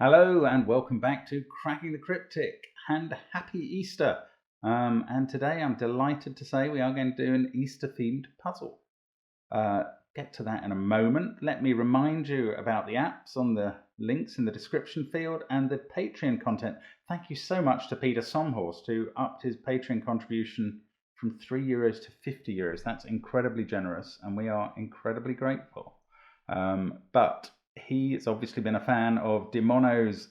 Hello and welcome back to Cracking the Cryptic, and happy Easter. And today I'm delighted to say we are going to do an Easter themed puzzle. Get to that in a moment. Let me remind you about the apps on the links in the description field and the Patreon content. Thank you so much to Peter Somhorst, who upped his Patreon contribution from €3 to €50. That's incredibly generous and we are incredibly grateful. But he's obviously been a fan of Demono's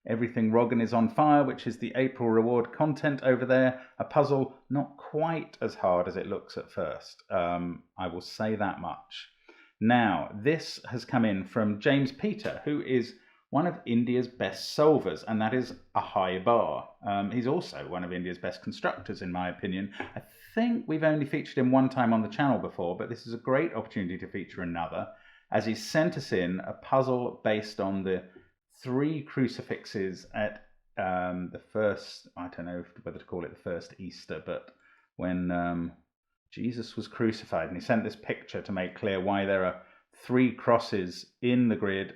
Everything Roggen is on Fire, which is the April reward content over there. A puzzle not quite as hard as it looks at first. I will say that much. Now, this has come in from James Peter, who is one of India's best solvers, and that is a high bar. He's also one of India's best constructors, in my opinion. I think we've only featured him one time on the channel before, but this is a great opportunity to feature another, as he sent us in a puzzle based on the 3 crucifixes at the first, I don't know whether to call it the first Easter, but when Jesus was crucified. And he sent this picture to make clear why there are 3 crosses in the grid,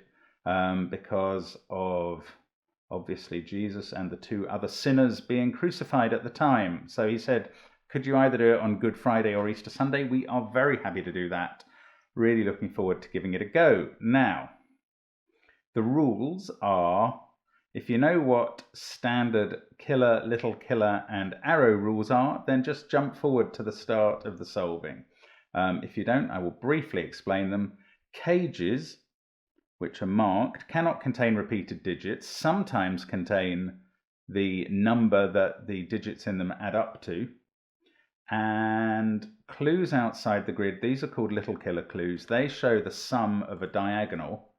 because of obviously Jesus and the 2 other sinners being crucified at the time. So he said, could you either do it on Good Friday or Easter Sunday? We are very happy to do that. Really looking forward to giving it a go. Now, the rules are, if you know what standard killer, little killer and arrow rules are, then just jump forward to the start of the solving. If you don't, I will briefly explain them. Cages, which are marked, cannot contain repeated digits, sometimes contain the number that the digits in them add up to. And clues outside the grid, these are called little killer clues. They show the sum of a diagonal.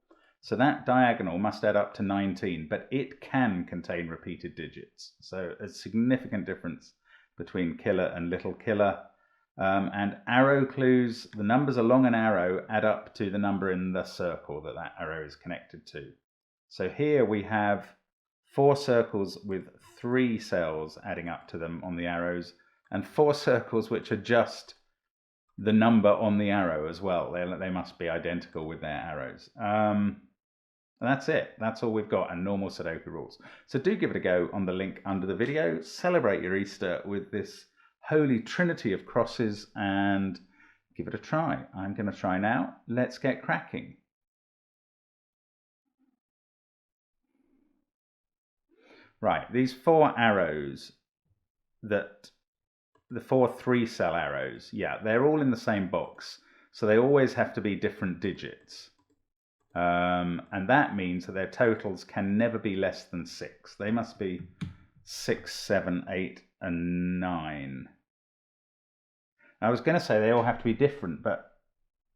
So that diagonal must add up to 19, but it can contain repeated digits. So a significant difference between killer and little killer. And arrow clues, the numbers along an arrow add up to the number in the circle that that arrow is connected to. So here we have 4 circles with 3 cells adding up to them on the arrows, and 4 circles which are just the number on the arrow as well. They must be identical with their arrows. That's it. That's all we've got, and normal Sudoku rules. So do give it a go on the link under the video. Celebrate your Easter with this holy trinity of crosses and give it a try. I'm going to try now. Let's get cracking. Right, these 4 arrows, that the 4 3-cell arrows, yeah, they're all in the same box, so they always have to be different digits. And that means that their totals can never be less than 6. They must be 6, 7, 8, and 9. I was going to say they all have to be different, but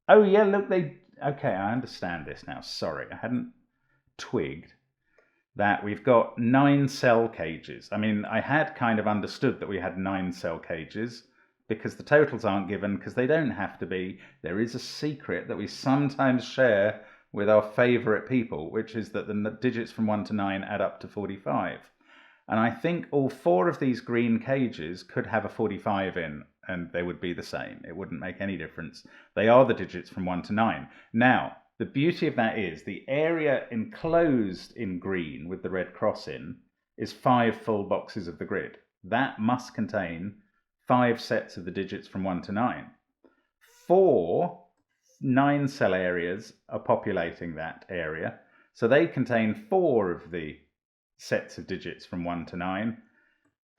oh yeah, look, okay, I understand this now. Sorry, I hadn't twigged that we've got 9 cell cages. I mean, I had kind of understood that we had 9 cell cages because the totals aren't given, because they don't have to be. There is a secret that we sometimes share with our favorite people, which is that the digits from 1 to 9 add up to 45. And I think all 4 of these green cages could have a 45 in, and they would be the same. It wouldn't make any difference. They are the digits from 1 to 9. Now, the beauty of that is the area enclosed in green with the red cross in is 5 full boxes of the grid. That must contain 5 sets of the digits from 1 to 9. 4 9-cell areas are populating that area, so they contain 4 of the sets of digits from 1 to 9,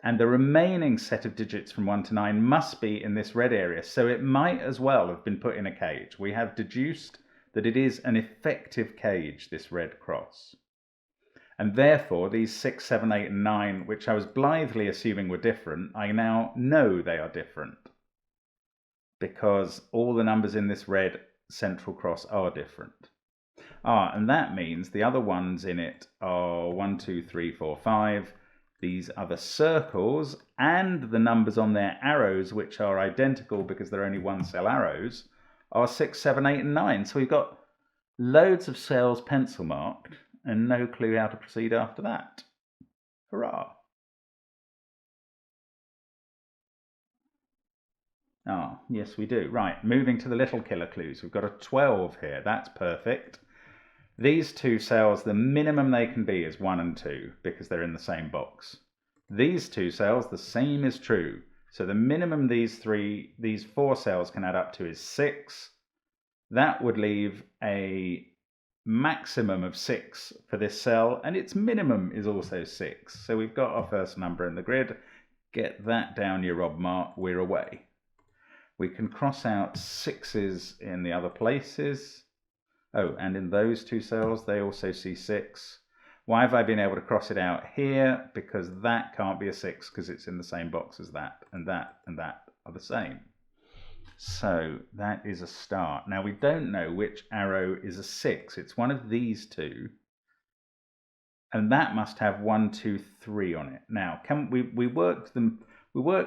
and the remaining set of digits from 1 to 9 must be in this red area, so it might as well have been put in a cage. We have deduced that it is an effective cage, this red cross. And therefore, these 6, 7, 8, and 9, which I was blithely assuming were different, I now know they are different, because all the numbers in this red central cross are different. And that means the other ones in it are 1, 2, 3, 4, 5. These other circles and the numbers on their arrows, which are identical because they're only 1-cell arrows, are 6, 7, 8, and 9. So we've got loads of cells pencil marked and no clue how to proceed after that. Hurrah! Ah, yes we do. Right, moving to the little killer clues. We've got a 12 here. That's perfect. These two cells, the minimum they can be is 1 and 2 because they're in the same box. These two cells, the same is true. So the minimum these 4 cells can add up to is 6. That would leave a maximum of 6 for this cell, and its minimum is also 6. So we've got our first number in the grid. Get that down your Rob Mark, we're away. We can cross out 6s in the other places. Oh, and in those 2 cells, they also see 6. Why have I been able to cross it out here? Because that can't be a 6 because it's in the same box as that, and that and that are the same. So that is a start. Now we don't know which arrow is a 6. It's one of these 2. And that must have 1, 2, 3 on it. Now, can we work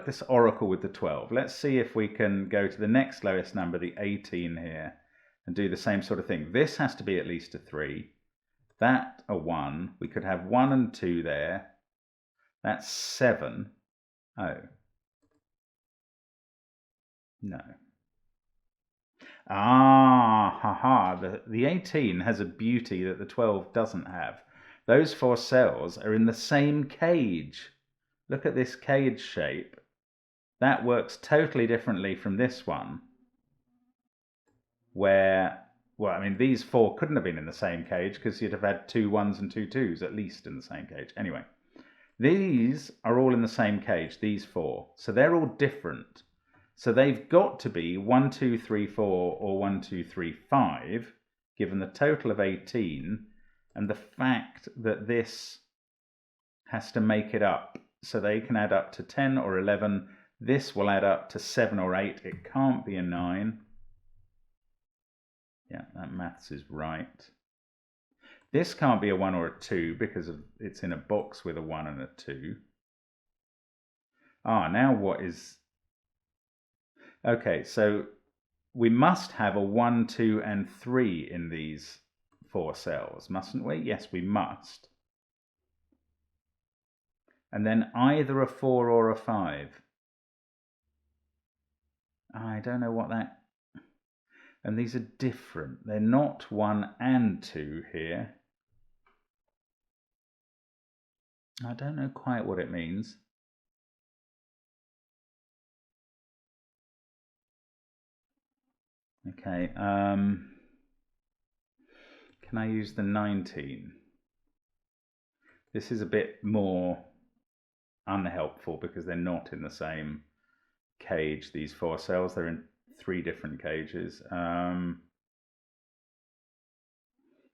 this oracle with the 12. Let's see if we can go to the next lowest number, the 18 here, and do the same sort of thing. This has to be at least a 3. That a 1. We could have 1 and 2 there. That's 7. Oh. No. Ah, haha. The 18 has a beauty that the 12 doesn't have. Those 4 cells are in the same cage. Look at this cage shape. That works totally differently from this one, where, well, I mean, these 4 couldn't have been in the same cage because you'd have had 2 1s and 2 2s at least in the same cage. Anyway, these are all in the same cage, these 4. So they're all different. So they've got to be 1, 2, 3, 4 or 1, 2, 3, 5, given the total of 18 and the fact that this has to make it up. So they can add up to 10 or 11. This will add up to 7 or 8. It can't be a 9. Yeah, that maths is right. This can't be a 1 or a 2 because it's in a box with a 1 and a 2. Ah, now what is... Okay, so we must have a 1, 2, and 3 in these 4 cells, mustn't we? Yes, we must. And then either a 4 or a 5. I don't know what that... And these are different. They're not 1 and 2 here. I don't know quite what it means. Okay, can I use the 19? This is a bit more unhelpful because they're not in the same cage, these 4 cells. They're in 3 different cages. I'm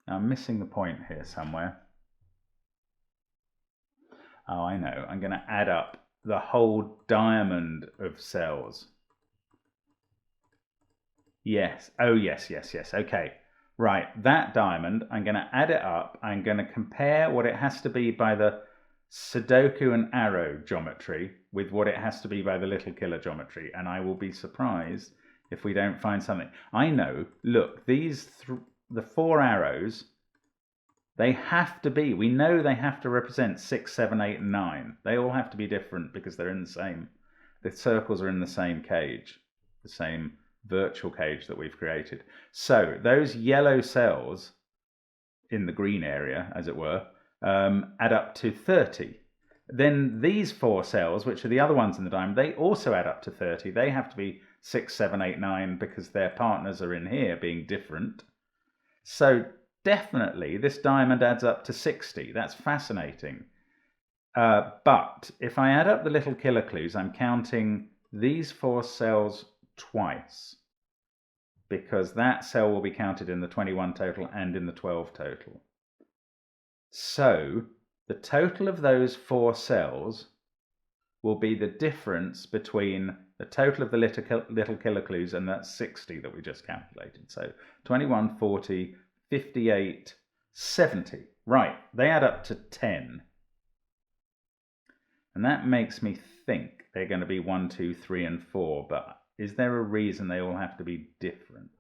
missing the point here somewhere. Oh, I know. I'm going to add up the whole diamond of cells. Yes. Oh, yes, yes, yes. Okay. Right. That diamond, I'm going to add it up. I'm going to compare what it has to be by the Sudoku and arrow geometry with what it has to be by the little killer geometry. And I will be surprised if we don't find something. I know. Look, these the 4 arrows, they have to be, we know they have to represent 6, 7, 8, and 9. They all have to be different because they're in the same, the circles are in the same cage, the same virtual cage that we've created. So those yellow cells in the green area, as it were, add up to 30. Then these 4 cells, which are the other ones in the diamond, they also add up to 30. They have to be 6, 7, 8, 9 because their partners are in here being different. So definitely this diamond adds up to 60. That's fascinating. But if I add up the little killer clues, I'm counting these 4 cells twice because that cell will be counted in the 21 total and in the 12 total. So the total of those 4 cells will be the difference between the total of the little killer clues and that 60 that we just calculated. So 21, 40, 58, 70. Right, they add up to 10. And that makes me think they're going to be 1, 2, 3, and 4, but is there a reason they all have to be different?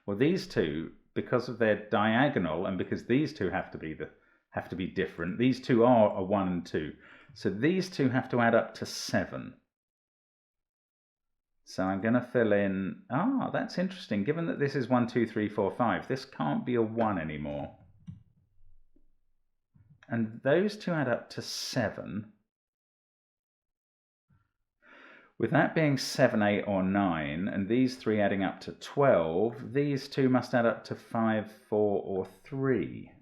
Well, these 2, because of their diagonal and because these 2 have to be different, these 2 are a 1 and 2. So these 2 have to add up to 7. So I'm going to fill in, that's interesting. Given that this is 1, 2, 3, 4, 5, this can't be a 1 anymore. And those two add up to 7. With that being 7, 8, or 9, and these three adding up to 12, these two must add up to 5, 4, or 3.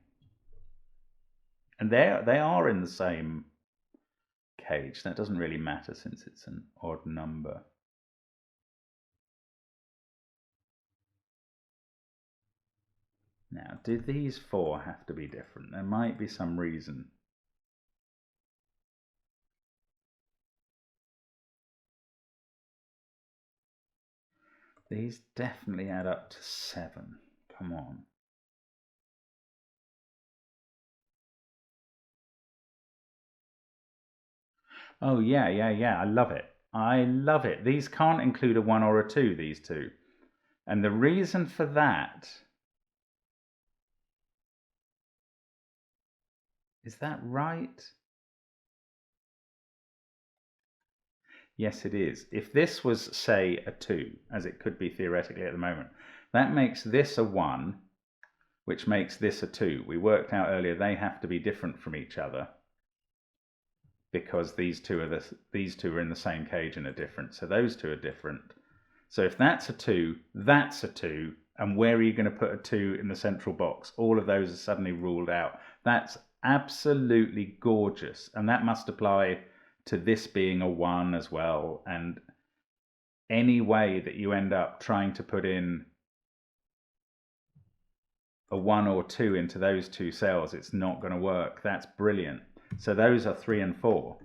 And they are in the same cage. That doesn't really matter since it's an odd number. Now, do these 4 have to be different? There might be some reason. These definitely add up to 7. Come on. Oh, yeah. I love it. I love it. These can't include a 1 or a 2, these two. And the reason for that... Is that right? Yes, it is. If this was, say, a 2, as it could be theoretically at the moment, that makes this a 1, which makes this a 2. We worked out earlier they have to be different from each other because these two are in the same cage and are different. So those two are different. So if that's a 2, that's a 2, and where are you going to put a 2 in the central box? All of those are suddenly ruled out. That's absolutely gorgeous, and that must apply to this being a 1 as well. And any way that you end up trying to put in a 1 or 2 into those two cells, it's not going to work. That's brilliant. So those are 3 and 4,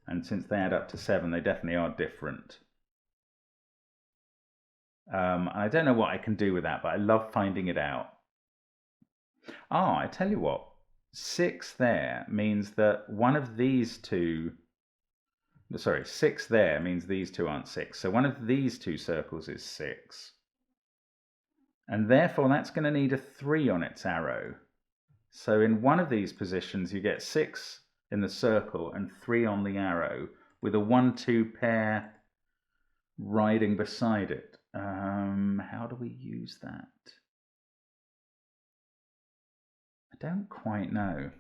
and since they add up to 7, they definitely are different. I don't know what I can do with that, but I love finding it out. I tell you what, 6 there means that one of these two, sorry, 6 there means these two aren't 6. So one of these two circles is 6. And therefore that's going to need a 3 on its arrow. So in one of these positions you get 6 in the circle and 3 on the arrow with a 1-2 pair riding beside it. How do we use that? I don't quite know.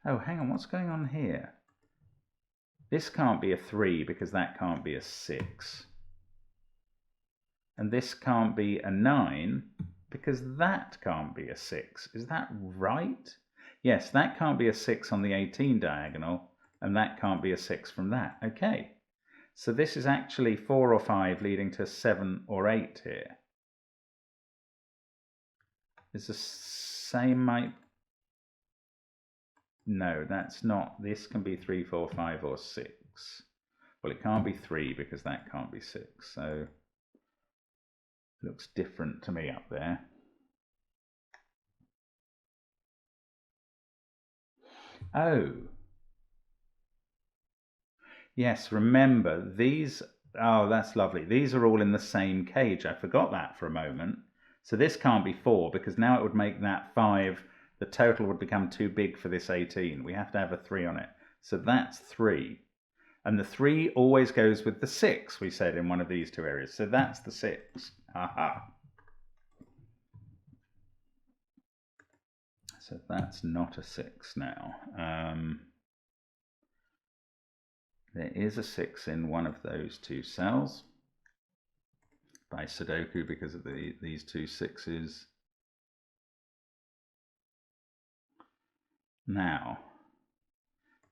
Oh, hang on, what's going on here? This can't be a 3 because that can't be a 6. And this can't be a 9 because that can't be a 6. Is that right? Yes, that can't be a 6 on the 18 diagonal, and that can't be a 6 from that. Okay, so this is actually 4 or 5 leading to 7 or 8 here. Is the same might... No, that's not. This can be 3, 4, 5, or 6. Well, it can't be 3 because that can't be 6. So it looks different to me up there. Oh. Yes, remember, these... Oh, that's lovely. These are all in the same cage. I forgot that for a moment. So this can't be 4 because now it would make that 5. The total would become too big for this 18. We have to have a 3 on it. So that's 3. And the 3 always goes with the 6, we said, in one of these two areas. So that's the 6. Aha. So that's not a 6 now. There is a 6 in one of those two cells by Sudoku because of these two 6s. Now,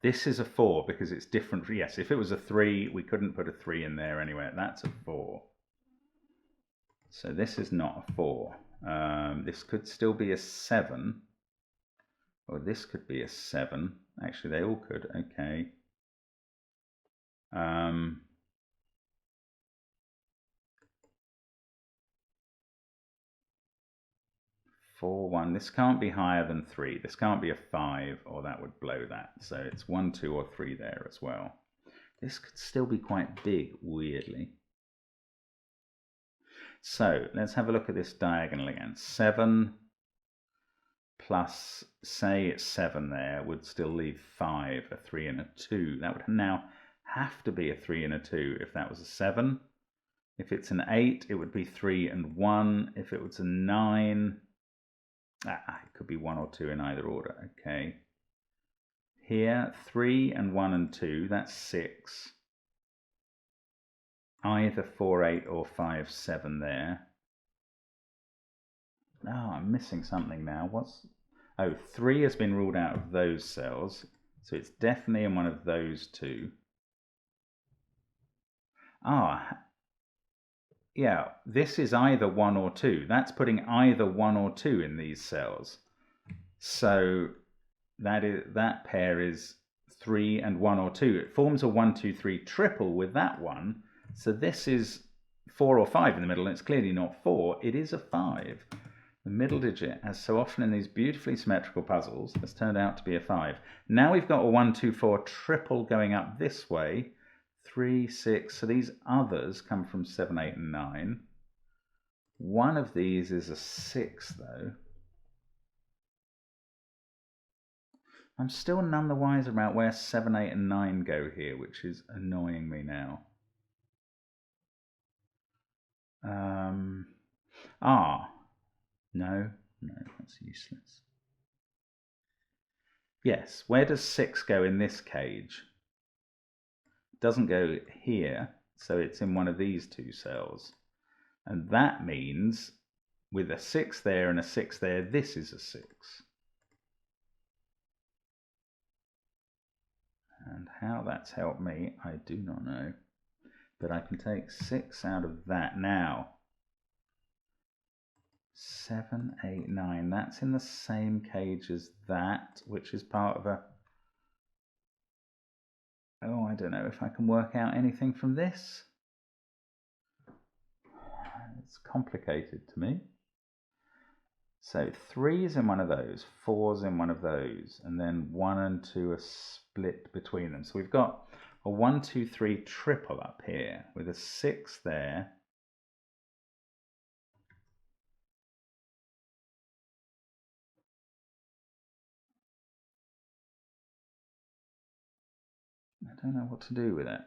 this is a 4 because it's different. Yes, if it was a 3, we couldn't put a 3 in there anyway. That's a 4. So this is not a 4. This could still be a 7. Or this could be a 7. Actually, they all could. Okay. 4, 1. This can't be higher than 3. This can't be a 5, or that would blow that. So it's 1, 2, or 3 there as well. This could still be quite big, weirdly. So let's have a look at this diagonal again. 7 plus, say it's 7 there, would still leave 5, a 3, and a 2. That would now have to be a 3 and a 2 if that was a 7. If it's an 8, it would be 3 and 1. If it was a 9, it could be 1 or 2 in either order. Okay. Here, 3 and 1 and 2, that's 6. Either 4, 8 or 5, 7 there. Oh, I'm missing something now. Oh, 3 has been ruled out of those cells, so it's definitely in one of those two. Yeah, this is either 1 or 2. That's putting either 1 or 2 in these cells. So that pair is 3 and 1 or 2. It forms a 1, 2, 3 triple with that one. So this is 4 or 5 in the middle, and it's clearly not 4. It is a 5. The middle digit, as so often in these beautifully symmetrical puzzles, has turned out to be a 5. Now we've got a 1, 2, 4 triple going up this way. 3, 6. So these others come from 7, 8, and 9. One of these is a 6, though. I'm still none the wiser about where 7, 8, and 9 go here, which is annoying me now. No, that's useless. Yes, where does 6 go in this cage? It doesn't go here, so it's in one of these two cells. And that means with a 6 there and a 6 there, this is a 6. And how that's helped me, I do not know. But I can take 6 out of that now. 7, 8, 9. That's in the same cage as that, which is part of a... Oh, I don't know if I can work out anything from this. It's complicated to me. So 3 is in one of those, 4 is in one of those, and then 1 and 2 are split between them. So we've got a 1, 2, 3 triple up here with a 6 there. I don't know what to do with it.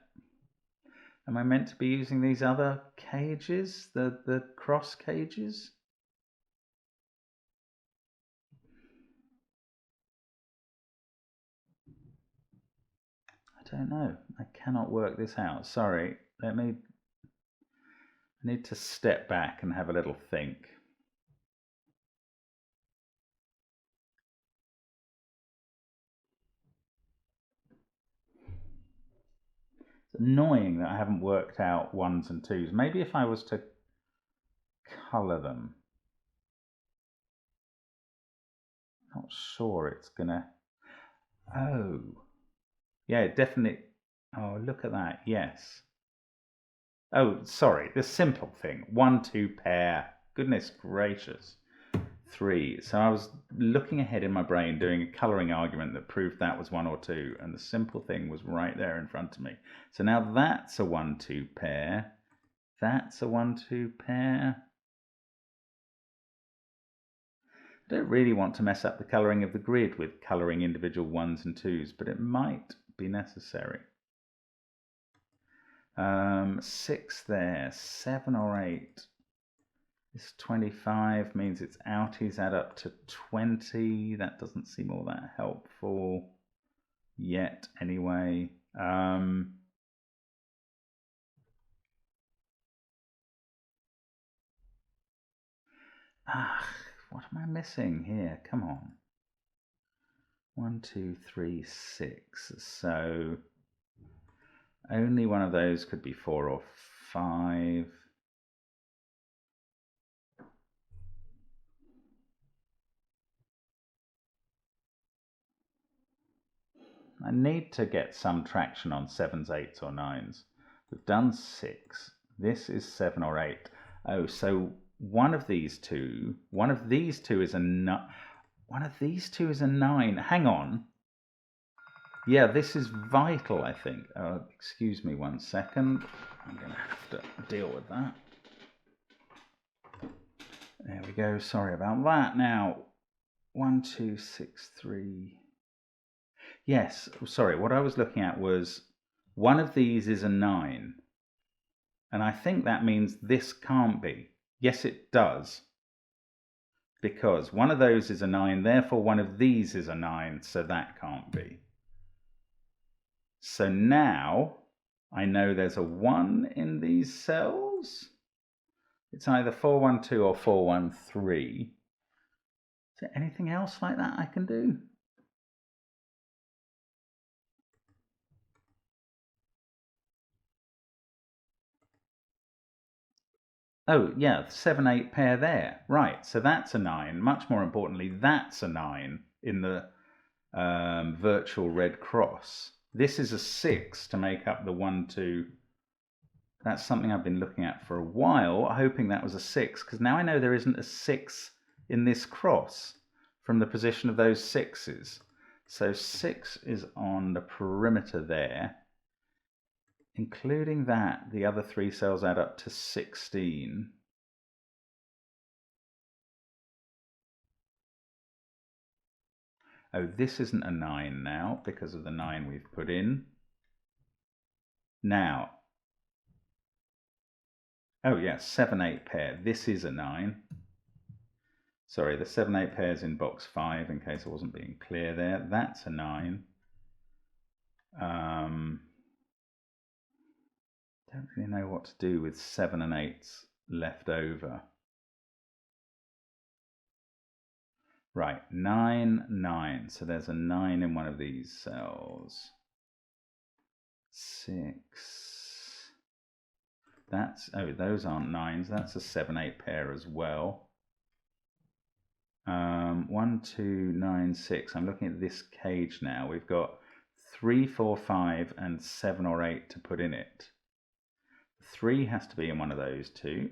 Am I meant to be using these other cages, the cross cages? I don't know. I cannot work this out. Sorry. I need to step back and have a little think. It's annoying that I haven't worked out 1s and 2s. Maybe if I was to colour them. Not sure it's gonna... Oh. Yeah, definitely. Oh, look at that. Yes. Oh, sorry. The simple thing. 1, 2 pair. Goodness gracious. 3. So I was looking ahead in my brain doing a colouring argument that proved that was 1 or 2, and the simple thing was right there in front of me. So now that's a 1, 2 pair. That's a 1, 2 pair. I don't really want to mess up the colouring of the grid with colouring individual 1s and 2s, but it might be necessary. 6 there, 7 or 8. This 25 means its outies add up to 20. That doesn't seem all that helpful yet anyway. What am I missing here? Come on. 1, 2, 3, 6. So only one of those could be 4 or 5. I need to get some traction on 7s, 8s or 9s. We've done 6. This is 7 or 8. Oh, so one of these two is a 9. One of these two is a 9. Hang on. Yeah, this is vital, I think. Excuse me 1 second. I'm going to have to deal with that. There we go. Sorry about that. Now, 1, 2, 6, 3. Yes, sorry. What I was looking at was one of these is a 9. And I think that means this can't be. Yes, it does. Because one of those is a 9, therefore one of these is a 9, so that can't be. So now I know there's a 1 in these cells. It's either 412 or 413. Is there anything else like that I can do? Oh, yeah, 7-8 pair there. Right, so that's a 9. Much more importantly, that's a 9 in the virtual red cross. This is a 6 to make up the 1, 2. That's something I've been looking at for a while, hoping that was a 6, because now I know there isn't a 6 in this cross from the position of those 6s. So 6 is on the perimeter there. Including that, the other 3 cells add up to 16. Oh, this isn't a 9 now because of the 9 we've put in. Now, oh yeah, 7-8 pair. This is a 9. Sorry, the 7-8 pair is in box 5 in case I wasn't being clear there. That's a 9. Don't really know what to do with 7 and 8s left over. Right, 9, 9. So there's a 9 in one of these cells. 6. That's, oh, those aren't 9s. That's a 7-8 pair as well. 1, 2, 9, 6. I'm looking at this cage now. We've got 3, 4, 5, and 7 or 8 to put in it. 3 has to be in one of those two,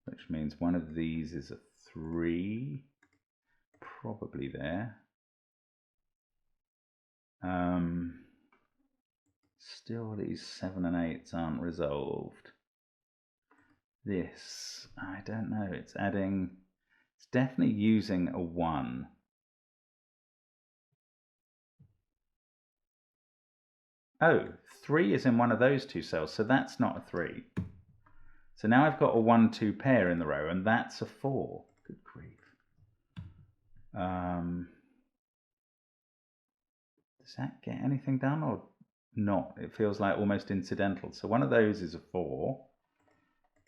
which means one of these is a 3, probably there. Still these 7 and 8s aren't resolved. This, I don't know, it's adding, it's definitely using a 1. Oh, 3 is in one of those 2 cells, so that's not a 3. So now I've got a 1, 2 pair in the row, and that's a 4. Good grief. Does that get anything done or not? It feels like almost incidental. So one of those is a 4.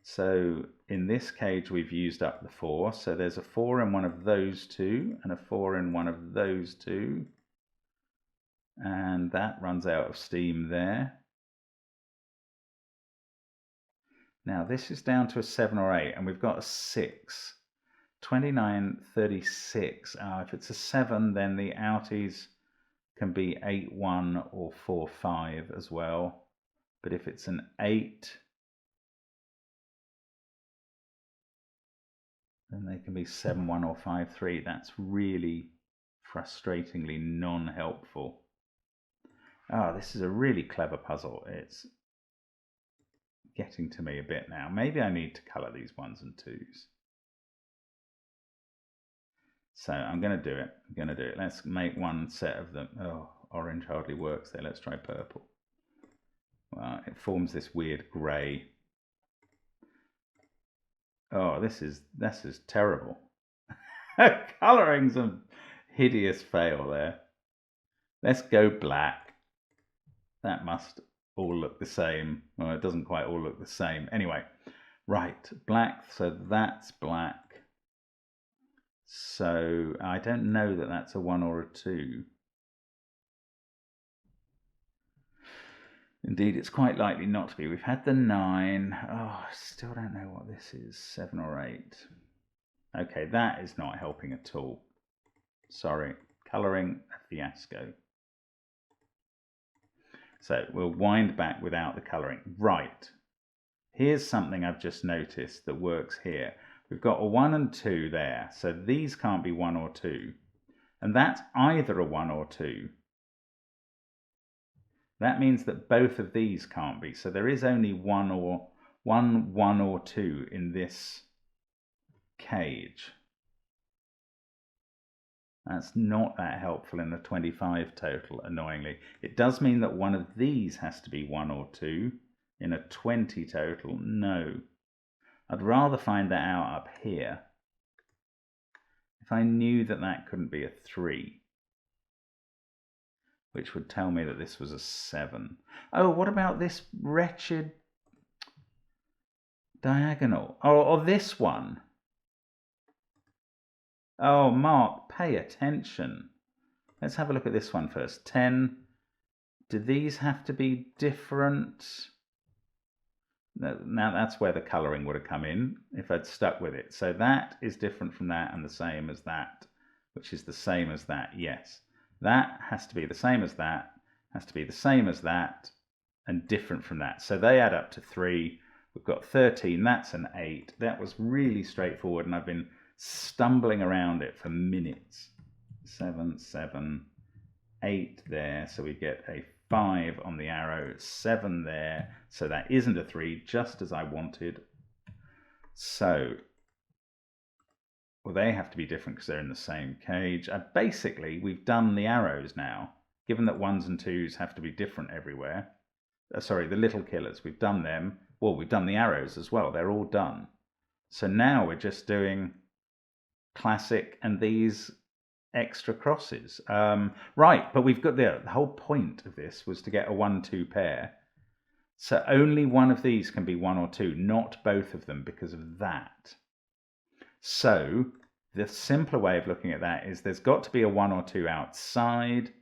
So in this cage we've used up the 4. So there's a 4 in one of those 2 and a 4 in one of those 2. And that runs out of steam there. Now this is down to a 7 or 8 and we've got a 6. 29, 36. If it's a 7 then the outies can be 8, 1 or 4, 5 as well. But if it's an 8, then they can be 7, 1 or 5, 3. That's really frustratingly non-helpful. This is a really clever puzzle. It's getting to me a bit now. Maybe I need to colour these 1s and 2s. So I'm going to do it. Let's make one set of them. Oh, orange hardly works there. Let's try purple. Well, it forms this weird grey. Oh, this is terrible. Colouring's a hideous fail there. Let's go black. That must all look the same. Well, it doesn't quite all look the same. Anyway, right, black, so that's black. So I don't know that that's a 1 or a 2. Indeed, it's quite likely not to be. We've had the 9. Oh, I still don't know what this is. 7 or 8. Okay, that is not helping at all. Sorry. Colouring a fiasco. So we'll wind back without the colouring. Right. Here's something I've just noticed that works here. We've got a 1 and 2 there. So these can't be 1 or 2. And that's either a 1 or 2. That means that both of these can't be. So there is only 1 or 2 in this cage. That's not that helpful in a 25 total, annoyingly. It does mean that one of these has to be 1 or 2. In a 20 total, no. I'd rather find that out up here. If I knew that that couldn't be a 3, which would tell me that this was a 7. Oh, what about this wretched diagonal? Oh, or this one. Oh, Mark, pay attention. Let's have a look at this one first. 10. Do these have to be different? Now that's where the colouring would have come in if I'd stuck with it. So that is different from that and the same as that, which is the same as that, yes. That has to be the same as that, has to be the same as that, and different from that. So they add up to 3. We've got 13, that's an 8. That was really straightforward, and I've been stumbling around it for minutes. 7, 7, 8 there, so we get a 5 on the arrow, 7 there, so that isn't a 3, just as I wanted. So, well, they have to be different because they're in the same cage. Basically, we've done the arrows now, given that 1s and 2s have to be different everywhere. Sorry, the little killers, we've done them. Well, we've done the arrows as well, they're all done. So now we're just doing classic and these extra crosses. Right, but we've got the whole point of this was to get a 1-2 pair. So only one of these can be 1 or 2, not both of them because of that. So the simpler way of looking at that is there's got to be a 1 or 2 outside.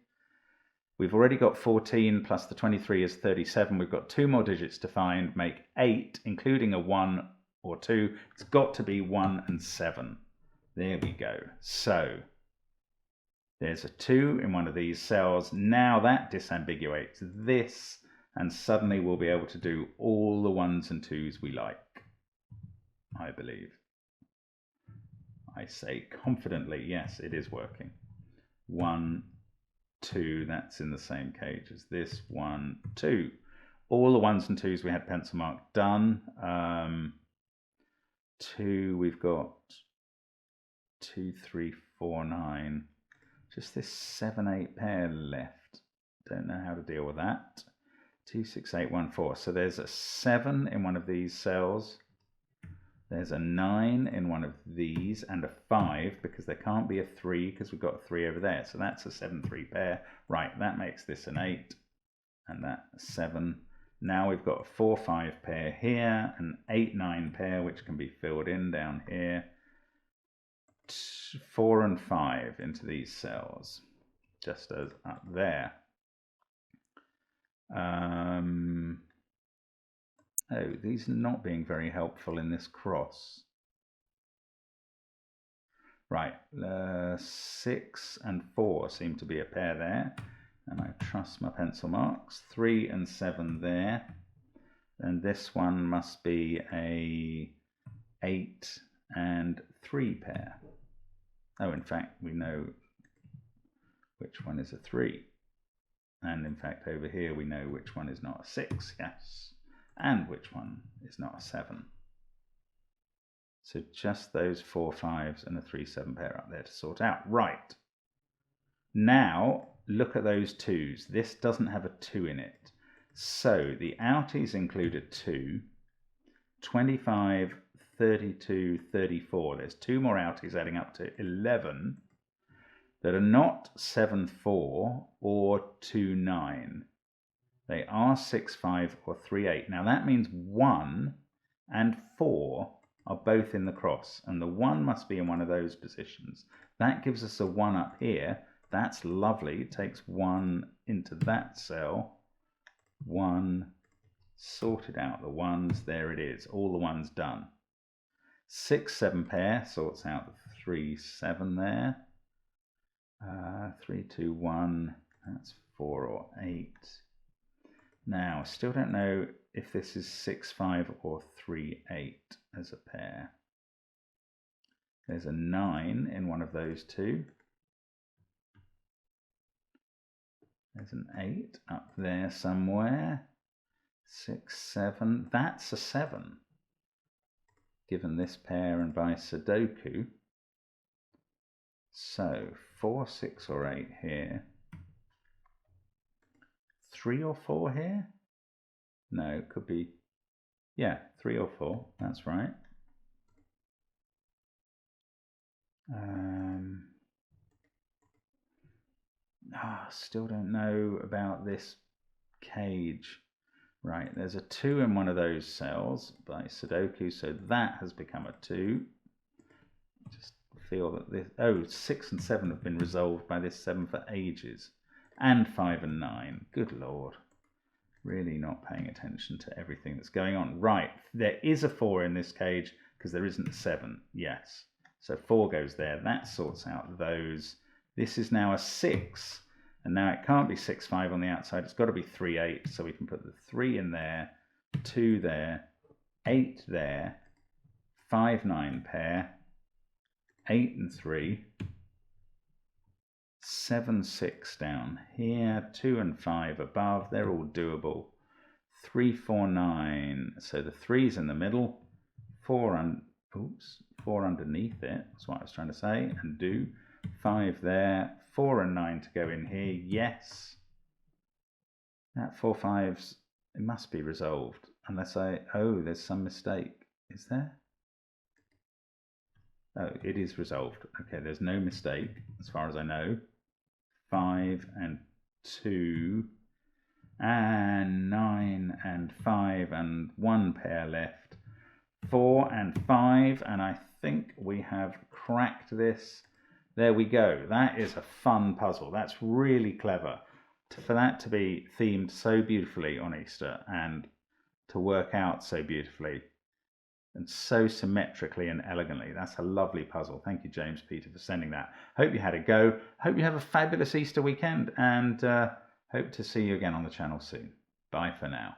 We've already got 14 plus the 23 is 37. We've got 2 more digits to find, make 8, including a 1 or 2. It's got to be 1 and 7. There we go. So there's a 2 in one of these cells. Now that disambiguates this, and suddenly we'll be able to do all the 1s and 2s we like, I believe. I say confidently, yes, it is working. 1, 2, that's in the same cage as this. 1, 2. All the 1s and 2s we had pencil marked done. 2, we've got 2, 3, 4, 9. Just this 7, 8 pair left. Don't know how to deal with that. 2, 6, 8, 1, 4. So there's a 7 in one of these cells. There's a 9 in one of these, and a 5, because there can't be a 3, because we've got a 3 over there. So that's a 7, 3 pair. Right, that makes this an 8, and that a 7. Now we've got a 4, 5 pair here, an 8, 9 pair, which can be filled in down here. 4 and 5 into these cells, just as up there. Oh, these are not being very helpful in this cross. Right, 6 and 4 seem to be a pair there, and I trust my pencil marks. 3 and 7 there, and this one must be a 8 and 3 pair. Oh, in fact, we know which one is a 3. And in fact, over here, we know which one is not a 6, yes. And which one is not a 7. So just those 4 5s and a 3 7 pair up there to sort out. Right. Now, look at those 2s. This doesn't have a 2 in it. So the outies include a 2, 25, 32, 34. There's 2 more outies adding up to 11 that are not 7 4 or 2 9. They are 6 5 or 3 8. Now that means 1 and 4 are both in the cross, and the 1 must be in one of those positions. That gives us a 1 up here. That's lovely. It takes 1 into that cell. 1, sorted out the 1s. There it is. All the 1s done. 6 7 pair sorts out the 3 7 there. 3 2 1. That's 4 or 8. Now, I still don't know if this is 6 5 or 3 8 as a pair. There's a 9 in one of those 2. There's an 8 up there somewhere. 6 7. That's a 7. Given this pair and by Sudoku. So 4, 6 or 8 here. 3 or 4 here? No, it could be, yeah, 3 or 4, that's right. Still don't know about this cage. Right, there's a 2 in one of those cells by Sudoku, so that has become a 2. Just feel that this, 6 and 7 have been resolved by this 7 for ages. And 5 and 9, good lord. Really not paying attention to everything that's going on. Right, there is a 4 in this cage because there isn't a 7, yes. So 4 goes there, that sorts out those. This is now a 6. And now it can't be 6, 5 on the outside. It's got to be 3, 8. So we can put the 3 in there, 2 there, 8 there, 5, 9 pair, 8 and 3, 7, 6 down here, 2 and 5 above. They're all doable. 3, 4, 9. So the 3's in the middle. 4 underneath it. That's what I was trying to say. And do 5 there. 4 and 9 to go in here, yes. That 4, 5's, it must be resolved. Unless there's some mistake. Is there? Oh, it is resolved. Okay, there's no mistake, as far as I know. 5 and 2, and 9 and 5, and 1 pair left. 4 and 5, and I think we have cracked this. There we go. That is a fun puzzle. That's really clever. For that to be themed so beautifully on Easter and to work out so beautifully and so symmetrically and elegantly. That's a lovely puzzle. Thank you, James Peter, for sending that. Hope you had a go. Hope you have a fabulous Easter weekend, and hope to see you again on the channel soon. Bye for now.